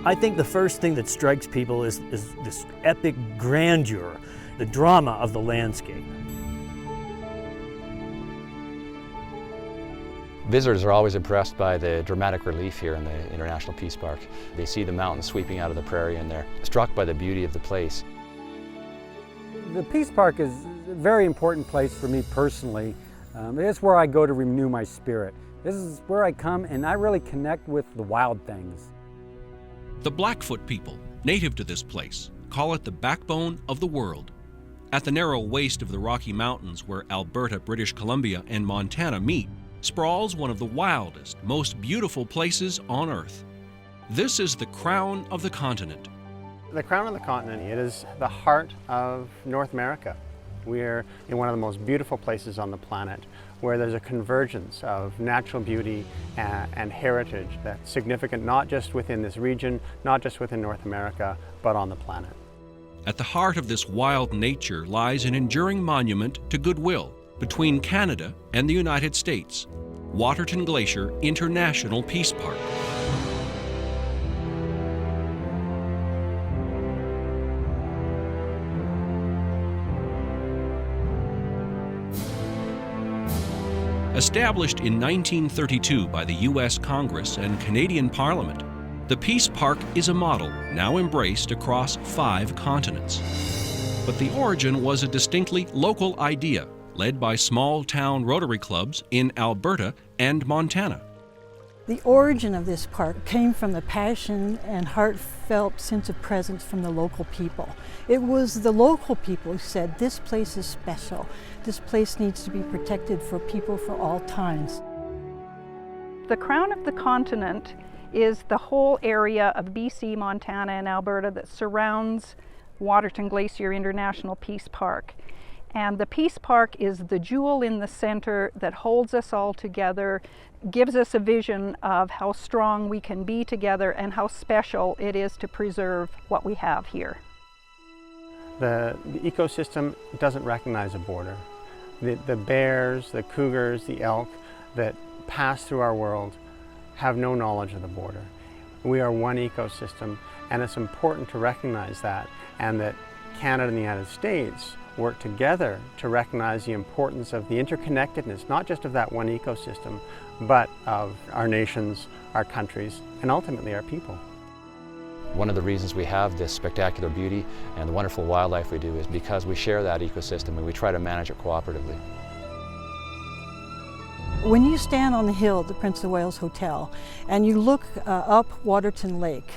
I think the first thing that strikes people is this epic grandeur, the drama of the landscape. Visitors are always impressed by the dramatic relief here in the International Peace Park. They see the mountains sweeping out of the prairie and they're struck by the beauty of the place. The Peace Park is a very important place for me personally. It's where I go to renew my spirit. This is where I come and I really connect with the wild things. The Blackfoot people, native to this place, call it the backbone of the world. At the narrow waist of the Rocky Mountains where Alberta, British Columbia, and Montana meet, sprawls one of the wildest, most beautiful places on Earth. This is the crown of the continent. The crown of the continent, it is the heart of North America. We're in one of the most beautiful places on the planet where there's a convergence of natural beauty and heritage that's significant not just within this region, not just within North America, but on the planet. At the heart of this wild nature lies an enduring monument to goodwill between Canada and the United States, Waterton-Glacier International Peace Park. Established in 1932 by the U.S. Congress and Canadian Parliament, the Peace Park is a model now embraced across 5 continents. But the origin was a distinctly local idea led by small-town Rotary clubs in Alberta and Montana. The origin of this park came from the passion and heartfelt sense of presence from the local people. It was the local people who said, this place is special. This place needs to be protected for people for all times. The crown of the continent is the whole area of BC, Montana, and Alberta that surrounds Waterton-Glacier International Peace Park. And the Peace Park is the jewel in the center that holds us all together, gives us a vision of how strong we can be together and how special it is to preserve what we have here. The ecosystem doesn't recognize a border. The bears, the cougars, the elk that pass through our world have no knowledge of the border. We are one ecosystem, and it's important to recognize that, and that Canada and the United States work together to recognize the importance of the interconnectedness, not just of that one ecosystem, but of our nations, our countries, and ultimately our people. One of the reasons we have this spectacular beauty and the wonderful wildlife we do is because we share that ecosystem and we try to manage it cooperatively. When you stand on the hill at the Prince of Wales Hotel and you look up Waterton Lake,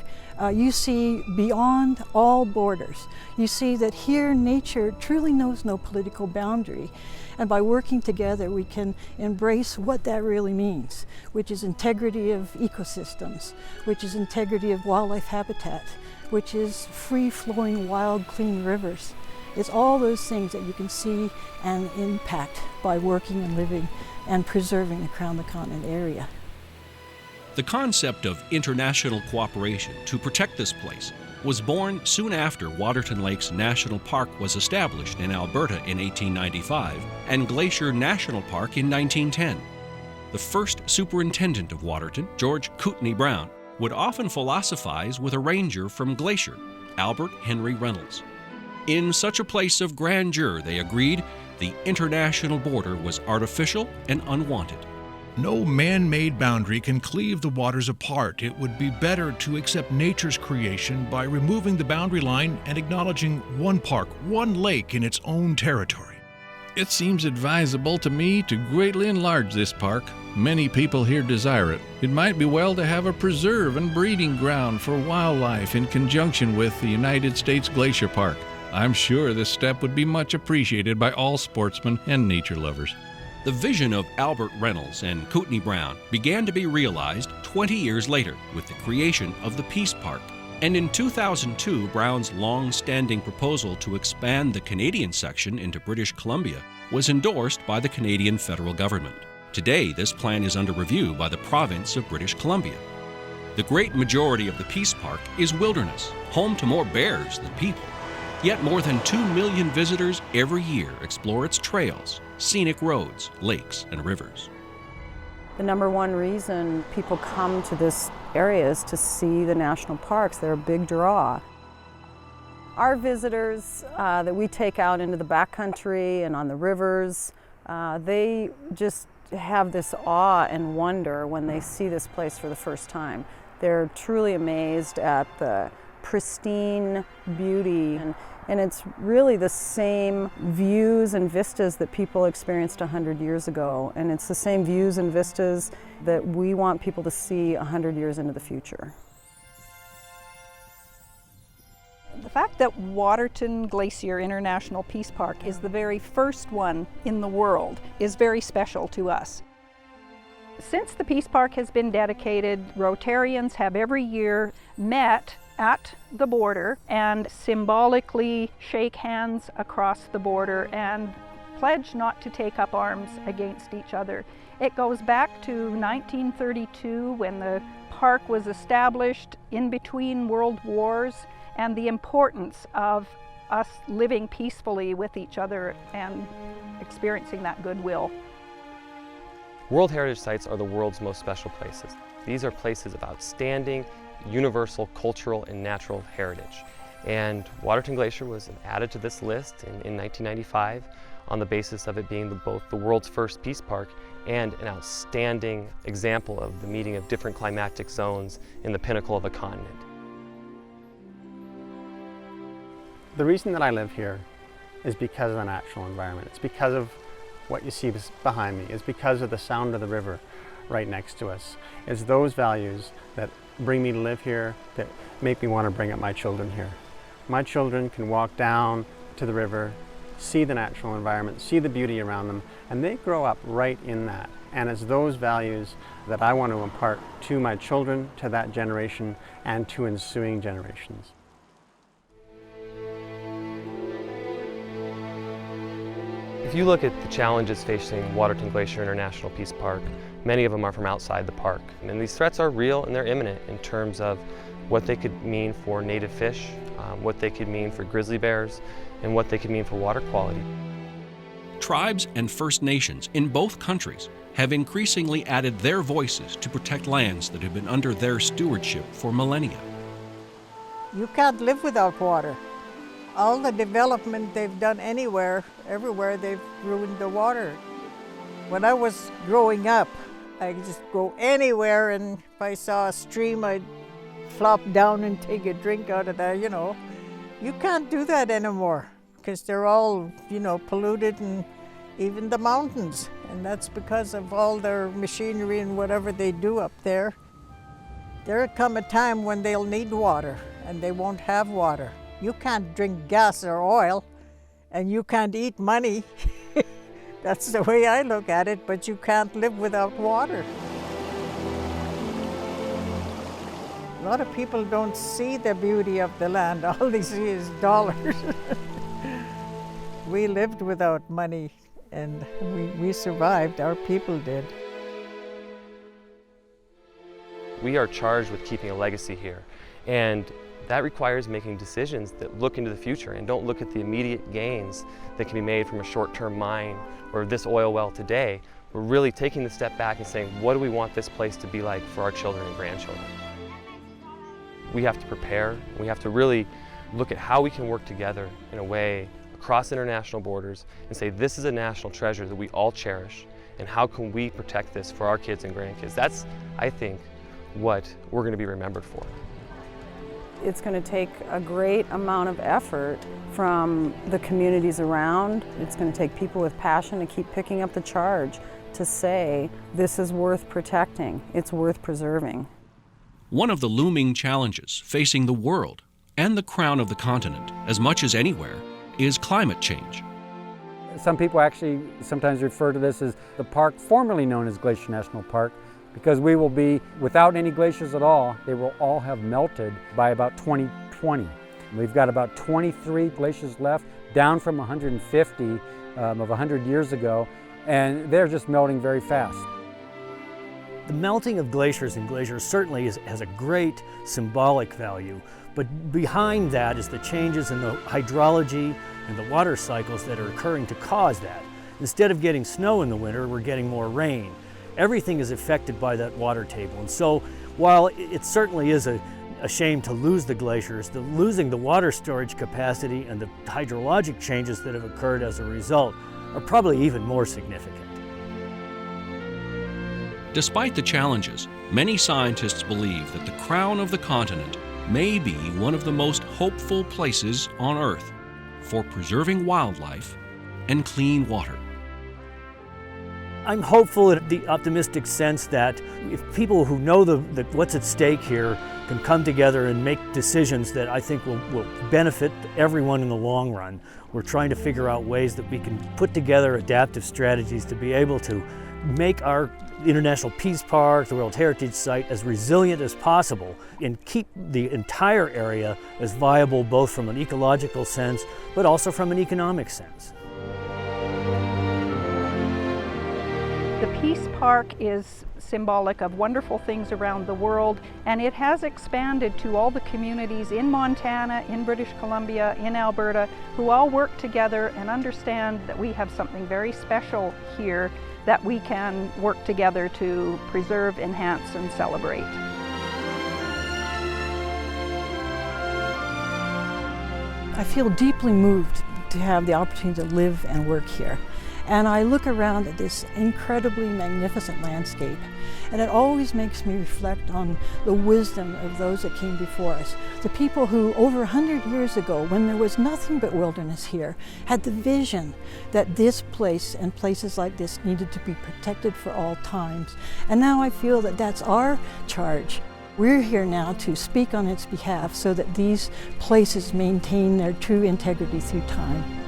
you see beyond all borders. You see that here nature truly knows no political boundary. And by working together, we can embrace what that really means, which is integrity of ecosystems, which is integrity of wildlife habitat, which is free-flowing, wild, clean rivers. It's all those things that you can see and impact by working and living and preserving the Crown of the Continent area. The concept of international cooperation to protect this place was born soon after Waterton Lakes National Park was established in Alberta in 1895 and Glacier National Park in 1910. The first superintendent of Waterton, George Kootenai Brown, would often philosophize with a ranger from Glacier, Albert Henry Reynolds. In such a place of grandeur, they agreed, the international border was artificial and unwanted. No man-made boundary can cleave the waters apart. It would be better to accept nature's creation by removing the boundary line and acknowledging one park, one lake in its own territory. It seems advisable to me to greatly enlarge this park. Many people here desire it. It might be well to have a preserve and breeding ground for wildlife in conjunction with the United States Glacier Park. I'm sure this step would be much appreciated by all sportsmen and nature lovers. The vision of Albert Reynolds and Kootenai Brown began to be realized 20 years later with the creation of the Peace Park. And in 2002, Brown's long-standing proposal to expand the Canadian section into British Columbia was endorsed by the Canadian federal government. Today, this plan is under review by the province of British Columbia. The great majority of the Peace Park is wilderness, home to more bears than people. Yet more than 2 million visitors every year explore its trails, scenic roads, lakes, and rivers. The number one reason people come to this area is to see the national parks. They're a big draw. Our visitors that we take out into the backcountry and on the rivers, they just have this awe and wonder when they see this place for the first time. They're truly amazed at the pristine beauty, and it's really the same views and vistas that people experienced 100 years ago, and it's the same views and vistas that we want people to see 100 years into the future. The fact that Waterton-Glacier International Peace Park is the very first one in the world is very special to us. Since the Peace Park has been dedicated, Rotarians have every year met at the border and symbolically shake hands across the border and pledge not to take up arms against each other. It goes back to 1932 when the park was established in between world wars, and the importance of us living peacefully with each other and experiencing that goodwill. World Heritage Sites are the world's most special places. These are places of outstanding, universal cultural and natural heritage. And Waterton-Glacier was added to this list in 1995 on the basis of it being both the world's first peace park and an outstanding example of the meeting of different climatic zones in the pinnacle of a continent. The reason that I live here is because of the natural environment. It's because of what you see behind me. It's because of the sound of the river right next to us. It's those values that bring me to live here, that make me want to bring up my children here. My children can walk down to the river, see the natural environment, see the beauty around them, and they grow up right in that. And it's those values that I want to impart to my children, to that generation, and to ensuing generations. If you look at the challenges facing Waterton-Glacier International Peace Park, many of them are from outside the park. And these threats are real and they're imminent in terms of what they could mean for native fish, what they could mean for grizzly bears, and what they could mean for water quality. Tribes and First Nations in both countries have increasingly added their voices to protect lands that have been under their stewardship for millennia. You can't live without water. All the development they've done everywhere, they've ruined the water. When I was growing up, I could just go anywhere, and if I saw a stream, I'd flop down and take a drink out of there, you know. You can't do that anymore because they're all, polluted, and even the mountains. And that's because of all their machinery and whatever they do up there. There'll come a time when they'll need water and they won't have water. You can't drink gas or oil, and you can't eat money. That's the way I look at it, but you can't live without water. A lot of people don't see the beauty of the land. All they see is dollars. We lived without money, and we survived. Our people did. We are charged with keeping a legacy here, and that requires making decisions that look into the future and don't look at the immediate gains that can be made from a short-term mine or this oil well today. We're really taking the step back and saying, what do we want this place to be like for our children and grandchildren? We have to prepare. We have to really look at how we can work together in a way across international borders and say, this is a national treasure that we all cherish, and how can we protect this for our kids and grandkids? That's, I think, what we're going to be remembered for. It's going to take a great amount of effort from the communities around. It's going to take people with passion to keep picking up the charge to say, this is worth protecting, it's worth preserving. One of the looming challenges facing the world and the crown of the continent, as much as anywhere, is climate change. Some people actually sometimes refer to this as the park formerly known as Glacier National Park, because we will be, without any glaciers at all, they will all have melted by about 2020. We've got about 23 glaciers left, down from 150 of 100 years ago, and they're just melting very fast. The melting of glaciers and glaciers certainly has a great symbolic value, but behind that is the changes in the hydrology and the water cycles that are occurring to cause that. Instead of getting snow in the winter, we're getting more rain. everything is affected by that water table. And so while it certainly is a shame to lose the glaciers, losing the water storage capacity and the hydrologic changes that have occurred as a result are probably even more significant. Despite the challenges, many scientists believe that the crown of the continent may be one of the most hopeful places on Earth for preserving wildlife and clean water. I'm hopeful in the optimistic sense that if people who know what's at stake here can come together and make decisions that I think will benefit everyone in the long run. We're trying to figure out ways that we can put together adaptive strategies to be able to make our International Peace Park, the World Heritage Site, as resilient as possible and keep the entire area as viable both from an ecological sense but also from an economic sense. The Peace Park is symbolic of wonderful things around the world, and it has expanded to all the communities in Montana, in British Columbia, in Alberta, who all work together and understand that we have something very special here that we can work together to preserve, enhance, and celebrate. I feel deeply moved to have the opportunity to live and work here. And I look around at this incredibly magnificent landscape, and it always makes me reflect on the wisdom of those that came before us. The people who over 100 years ago, when there was nothing but wilderness here, had the vision that this place and places like this needed to be protected for all times. And now I feel that that's our charge. We're here now to speak on its behalf so that these places maintain their true integrity through time.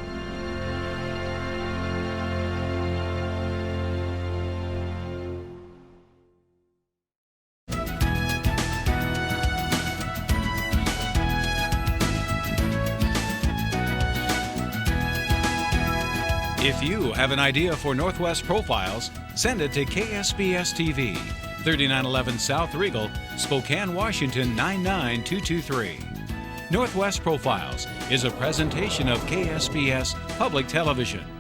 If you have an idea for Northwest Profiles, send it to KSPS TV, 3911 South Regal, Spokane, Washington 99223. Northwest Profiles is a presentation of KSPS Public Television.